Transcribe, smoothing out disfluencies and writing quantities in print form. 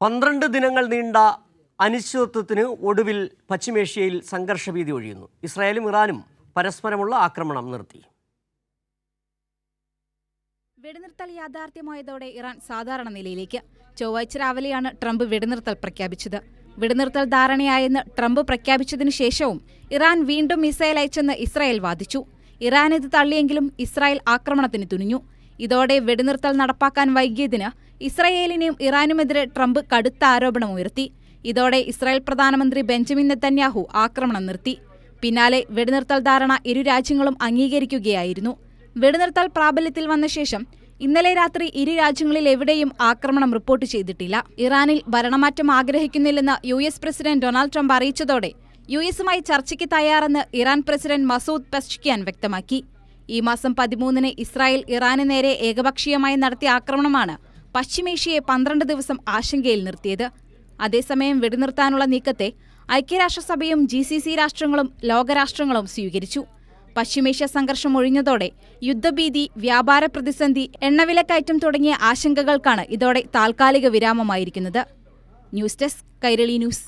12 ദിനങ്ങൾ നീണ്ട അനിശ്ചിതത്വത്തിന് ഒടുവിൽ പശ്ചിമേഷ്യയിൽ സംഘർഷഭീതി ഒഴിയുന്നു. ഇസ്രായേലും ഇറാനും പരസ്പരമുള്ള ആക്രമണം നിർത്തി. വെടിനിർത്തൽ യാഥാർത്ഥ്യമായതോടെ ഇറാൻ സാധാരണ നിലയിലേക്ക്. ചൊവ്വാഴ്ച രാവിലെയാണ് ട്രംപ് വെടിനിർത്തൽ പ്രഖ്യാപിച്ചത്. വെടിനിർത്തൽ ധാരണയായെന്ന് ട്രംപ് പ്രഖ്യാപിച്ചതിനു ശേഷവും ഇറാൻ വീണ്ടും മിസൈൽ അയച്ചെന്ന് ഇസ്രായേൽ വാദിച്ചു. ഇറാൻ ഇത് തള്ളിയെങ്കിലും ഇസ്രായേൽ ആക്രമണത്തിന് തുനിഞ്ഞു. ഇതോടെ വെടിനിർത്തൽ നടപ്പാക്കാൻ വൈകിയതിന് ഇസ്രായേലിനെയും ഇറാനുമെതിരെ ട്രംപ് കടുത്ത ആരോപണമുയർത്തി. ഇതോടെ ഇസ്രായേൽ പ്രധാനമന്ത്രി ബെഞ്ചമിൻ നെതന്യാഹു ആക്രമണം നിർത്തി. പിന്നാലെ വെടിനിർത്തൽ ധാരണ ഇരു രാജ്യങ്ങളും അംഗീകരിക്കുകയായിരുന്നു. വെടിനിർത്തൽ പ്രാബല്യത്തിൽ വന്ന ശേഷം ഇന്നലെ രാത്രി ഇരു രാജ്യങ്ങളിൽ എവിടെയും ആക്രമണം റിപ്പോർട്ട് ചെയ്തിട്ടില്ല. ഇറാനിൽ ഭരണമാറ്റം ആഗ്രഹിക്കുന്നില്ലെന്ന് US പ്രസിഡന്റ് ഡൊണാൾഡ് ട്രംപ് അറിയിച്ചതോടെ USുമായി ചർച്ചയ്ക്ക് തയ്യാറെന്ന് ഇറാൻ പ്രസിഡന്റ് മസൂദ് പെസ്ഷ്കിയാൻ വ്യക്തമാക്കി. ഈ മാസം 13-ന് ഇസ്രായേൽ ഇറാന് നേരെ ഏകപക്ഷീയമായി നടത്തിയ ആക്രമണമാണ് പശ്ചിമേഷ്യയെ 12 ദിവസം ആശങ്കയിൽ നിർത്തിയത്. അതേസമയം വെടിനിർത്താനുള്ള നീക്കത്തെ ഐക്യരാഷ്ട്രസഭയും GCC രാഷ്ട്രങ്ങളും ലോകരാഷ്ട്രങ്ങളും സ്വീകരിച്ചു. പശ്ചിമേഷ്യ സംഘർഷം ഒഴിഞ്ഞതോടെ യുദ്ധഭീതി, വ്യാപാര പ്രതിസന്ധി, എണ്ണവിലക്കയറ്റം തുടങ്ങിയ ആശങ്കകൾക്കാണ് ഇതോടെ താൽക്കാലിക വിരാമമായിരിക്കുന്നത്. News desk, Kairali news.